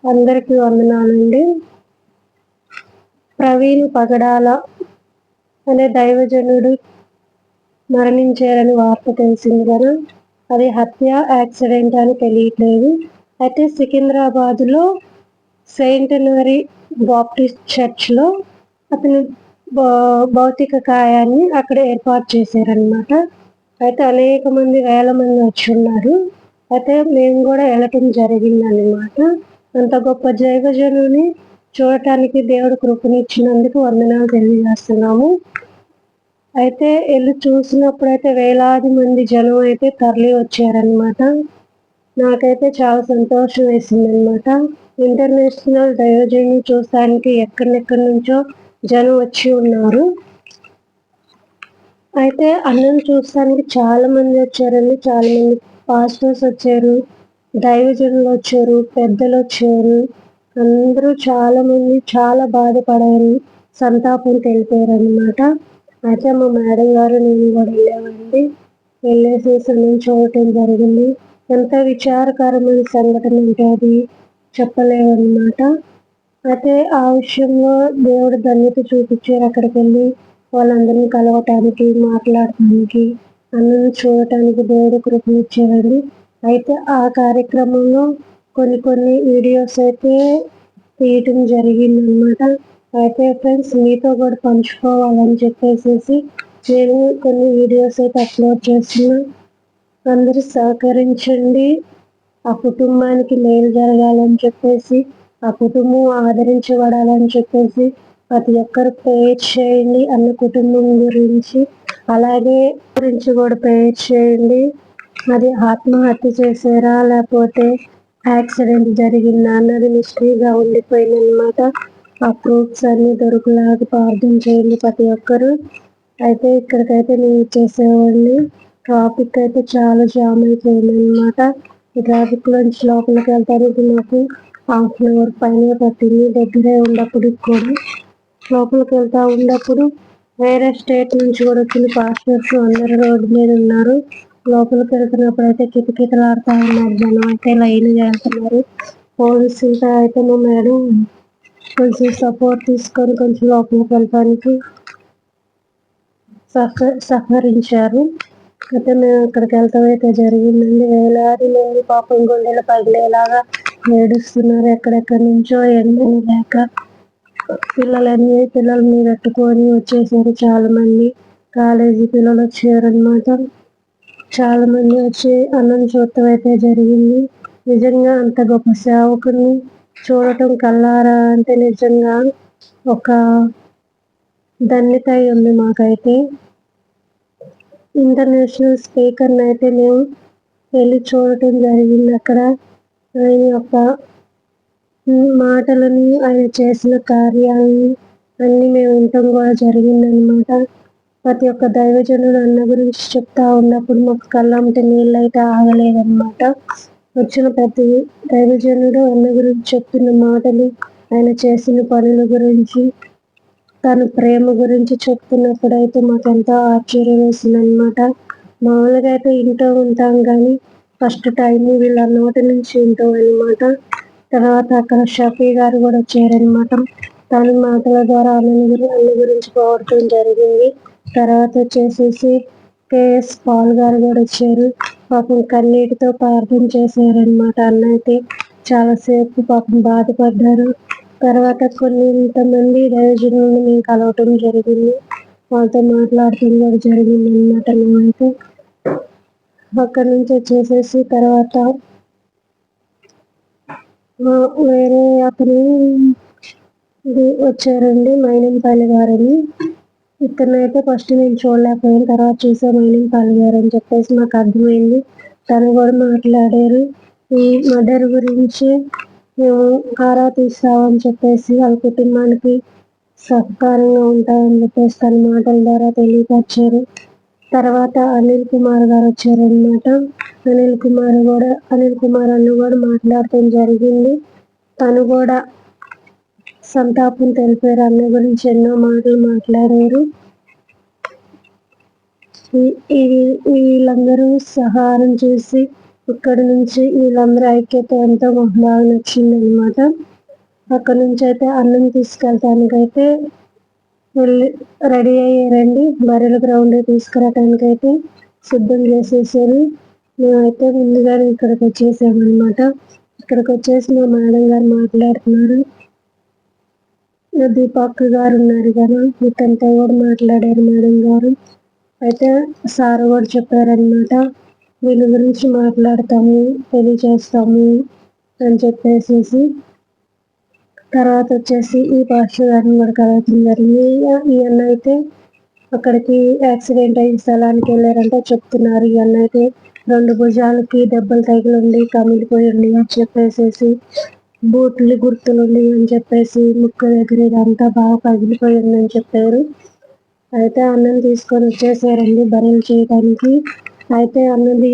అందరికీ వందనాలండి. ప్రవీణ్ పగడాల అనే దైవజనుడు మరణించారని వార్త తెలిసింది కదా. అది హత్య, యాక్సిడెంట్ అని తెలియట్లేదు. అయితే సికింద్రాబాద్లో సెయింటనరీ బాప్టిస్ట్ చర్చ్లో అతని భౌతిక కాయాన్ని అక్కడ ఏర్పాటు చేశారనమాట. అయితే అనేక మంది, వేల మంది వచ్చి ఉన్నారు. అయితే మేము కూడా వెళ్ళటం జరిగిందనమాట. అంత గొప్ప దైవజనుని చూడటానికి దేవుడు కృపనిచ్చినందుకు వందనాలు తెలియజేస్తున్నాము. అయితే వెళ్ళి చూసినప్పుడైతే వేలాది మంది జనం అయితే తరలి వచ్చారనమాట. నాకైతే చాలా సంతోషం వేసిందనమాట. ఇంటర్నేషనల్ దైవజనుని చూడటానికి ఎక్కడెక్కడి నుంచో జనం వచ్చి ఉన్నారు. అయితే అన్నం చూడటానికి చాలా మంది వచ్చారండి. చాలా మంది పాస్టర్స్ వచ్చారు, దైవజనులు వచ్చారు, పెద్దలు వచ్చారు. అందరూ చాలా మంది చాలా బాధపడారు, సంతాపం తెలిపారు అనమాట. అయితే మా మేడం గారు, నేను కూడా వెళ్ళామండి. వెళ్ళేసి సమయం చూడటం జరిగింది. ఎంత విచారకరమైన సంఘటన అంటే అది చెప్పలేమన్నమాట. అయితే ఆ విషయంలో దేవుడు ధన్యత చూపించారు. అక్కడికి వెళ్ళి వాళ్ళందరినీ కలవటానికి, మాట్లాడటానికి, అందరిని చూడటానికి దేవుడు కృపనిచ్చారండి. అయితే ఆ కార్యక్రమంలో కొన్ని వీడియోస్ అయితే తీయటం జరిగిందనమాట. అయితే ఫ్రెండ్స్, మీతో కూడా పంచుకోవాలని చెప్పేసి నేను కొన్ని వీడియోస్ అయితే అప్లోడ్ చేస్తున్నా. అందరూ సహకరించండి. ఆ కుటుంబానికి మేలు జరగాలని చెప్పేసి, ఆ కుటుంబం ఆదరించబడాలని చెప్పేసి ప్రతి ఒక్కరు ప్రేయర్ చేయండి. అన్న కుటుంబం గురించి, అలాగే గురించి కూడా ప్రేయర్ చేయండి. అది ఆత్మహత్య చేశారా లేకపోతే యాక్సిడెంట్ జరిగిందా అన్నది మిస్టరీగా ఉండిపోయిందనమాట. ఆ ప్రూఫ్స్ అన్ని దొరకలాగా ప్రార్థన చేయండి ప్రతి ఒక్కరు. అయితే ఇక్కడికైతే నేను చేసేవాడిని. ట్రాఫిక్ అయితే చాలా జామ్ అయిపోయిందనమాట. ఈ ట్రాఫిక్ నుంచి లోపలికి వెళ్తానికి నాకు 1/2 hour పైన పట్టింది. దగ్గరే ఉన్నప్పుడు కూడా లోపలికి వెళ్తా ఉన్నప్పుడు వేరే స్టేట్ నుంచి కూడా వచ్చిన పాస్టర్స్ అందరూ రోడ్డు మీద ఉన్నారు. లోపలికి వెళ్తున్నప్పుడు అయితే కిటకిటలాడుతూ ఉన్నారు జనం. అయితే లైన్గా వెళ్తున్నారు. పోలీసులతో అయితే మా మేడం కొంచెం సపోర్ట్ తీసుకొని కొంచెం లోపలికి వెళ్ళడానికి సహకరించారు. అయితే మేము అక్కడికి వెళ్తాం అయితే జరిగిందండి. వేలాది మంది పాపం గుండెలు పగిలేలాగా ఏడుస్తున్నారు. ఎక్కడెక్కడి నుంచో ఎండని లేక పిల్లల మీద పెట్టుకొని వచ్చేసారు. చాలా మంది కాలేజీ పిల్లలు వచ్చారనమాట. చాలా మంది వచ్చి అన్నం చూడటం అయితే జరిగింది. నిజంగా అంత గొప్ప సేవకుని చూడటం కల్లారా అంటే నిజంగా ఒక ధన్యత ఉంది మాకైతే. ఇంటర్నేషనల్ స్పీకర్ని అయితే మేము వెళ్ళి చూడటం జరిగింది. అక్కడ ఆయన యొక్క మాటలని, ఆయన చేసిన కార్యాలని అన్ని మేము వినటం కూడా జరిగిందనమాట. ప్రతి ఒక్క దైవజనుడు అన్న గురించి చెప్తా ఉన్నప్పుడు మాకు కళ్ళంటే నీళ్ళు అయితే ఆగలేదన్నమాట. వచ్చిన ప్రతి దైవజనుడు అన్న గురించి చెప్తున్న మాటలు, ఆయన చేసిన పనుల గురించి, తన ప్రేమ గురించి చెప్తున్నప్పుడు అయితే మాకు ఎంతో ఆశ్చర్యం వేసిందనమాట. మామూలుగా అయితే వింటూ ఉంటాం కానీ ఫస్ట్ టైం వీళ్ళ నోటి నుంచి వింటాం అనమాట. తర్వాత అక్కడ షఫీ గారు కూడా వచ్చారనమాట. తన మాటల ద్వారా అన్న గురించి పోవడం జరిగింది. తర్వాత వచ్చేసేసి కేఎస్ పాల్ గారు కూడా వచ్చారు. పాపం కన్నీటితో ప్రార్థన చేశారనమాట. అన్న అయితే చాలాసేపు పాపం బాధపడ్డారు. తర్వాత కొంతమంది దైవజనులను మేము కలవటం జరిగింది. వాళ్ళతో మాట్లాడటం కూడా జరిగింది అనమాట. మేమైతే అక్కడి నుంచి వచ్చేసేసి తర్వాత వేరే అతను వచ్చారండి, మైనంపల్లి గారని. ఇతనైతే ఫస్ట్ నేను చూడలేకపోయాను. తర్వాత చూసా మైనంపల్లి గారు అని చెప్పేసి నాకు అర్థమైంది. తను కూడా మాట్లాడారు. ఈ మర్డర్ గురించి మేము ఆరా తీస్తామని చెప్పేసి, వాళ్ళ కుటుంబానికి సహకారంగా ఉంటామని చెప్పేసి తన మాటల ద్వారా తెలియపరిచారు. తర్వాత అనిల్ కుమార్ గారు వచ్చారనమాట. అనిల్ కుమార్ అన్న కూడా మాట్లాడటం జరిగింది. తను కూడా సంతాపం తెలిపారు. అన్న గురించి ఎన్నో మాటలు మాట్లాడారు. వీళ్ళందరూ సహారం చేసి ఇక్కడ నుంచి వీళ్ళందరూ ఐక్యత ఎంతో మాకు బాగా నచ్చింది అనమాట. అక్కడ నుంచి అయితే అన్నం తీసుకెళ్తానికైతే వెళ్ళి రెడీ అయ్యారండి. బర్రెల గ్రౌండ్ తీసుకురావడానికి అయితే సిద్ధం చేసేసారు. మేమైతే ముందుగానే ఇక్కడికి వచ్చేసామన్నమాట. ఇక్కడికి వచ్చేసి మా మేడం గారు మాట్లాడుతున్నారు. దీపక్ గారు ఉన్నారు కదా, ఇతనితో కూడా మాట్లాడారు మేడం గారు. అయితే సార్ కూడా చెప్పారనమాట, వీళ్ళ గురించి మాట్లాడతాము, పెళ్లి చేస్తాము అని చెప్పేసి. తర్వాత వచ్చేసి ఈ పాస్టర్ గారిని కూడా కలవటం జరిగింది. ఈ అన్న అయితే అక్కడికి యాక్సిడెంట్ అయిన స్థలానికి వెళ్ళారంటే చెప్తున్నారు. ఈ అన్న అయితే 2 భుజాలకి దెబ్బలు తగిలిండి, కమిలిపోయింది అని చెప్పేసి, బూట్లు గుర్తులుండి అని చెప్పేసి, ముక్కు దగ్గర ఇదంతా బాగా పగిలిపోయింది అని చెప్పారు. అయితే అన్నం తీసుకొని వచ్చేసారండి బర్రెలు చేయడానికి. అయితే అన్నది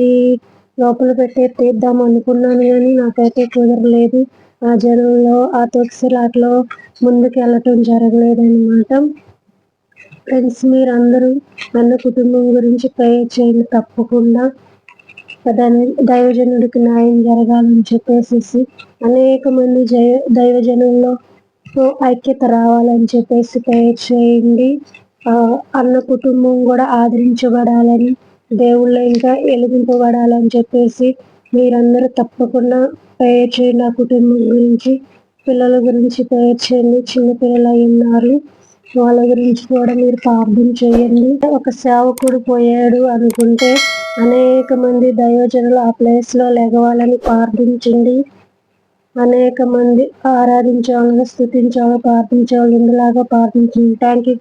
లోపల పెట్టి తీద్దాం అనుకున్నాను కానీ నాకైతే కుదరలేదు. ఆ జనంలో ఆ తొక్కిసలాటలో ముందుకు వెళ్ళటం జరగలేదన్నమాట. ఫ్రెండ్స్, మీరందరూ అన్న కుటుంబం గురించి ప్రేయర్ చేయండి తప్పకుండా. దైవజనుడికి న్యాయం జరగాలని చెప్పేసి, అనేక మంది దైవజనుల్లో ఐక్యత రావాలని చెప్పేసి ప్రేయర్ చేయండి. అన్న కుటుంబం కూడా ఆదరించబడాలని, దేవుళ్ళు ఇంకా వెలిగింపబడాలని చెప్పేసి మీరందరూ తప్పకుండా ప్రేయర్ చేయండి. ఆ కుటుంబం గురించి, పిల్లల గురించి ప్రేయర్ చేయండి. చిన్నపిల్లలు అయి ఉన్నారు, వాళ్ళ గురించి కూడా మీరు ప్రార్థన చేయండి. ఒక సేవకుడు పోయాడు అనుకుంటే అనేక మంది దైవజనులు ఆ ప్లేస్ లో లెగవాలని ప్రార్థించండి. అనేక మంది ఆరాధించే వాళ్ళు, స్తుతించే వాళ్ళు, ప్రార్థించే వాళ్ళు ఇందులాగా ప్రార్థించండి. Thank you.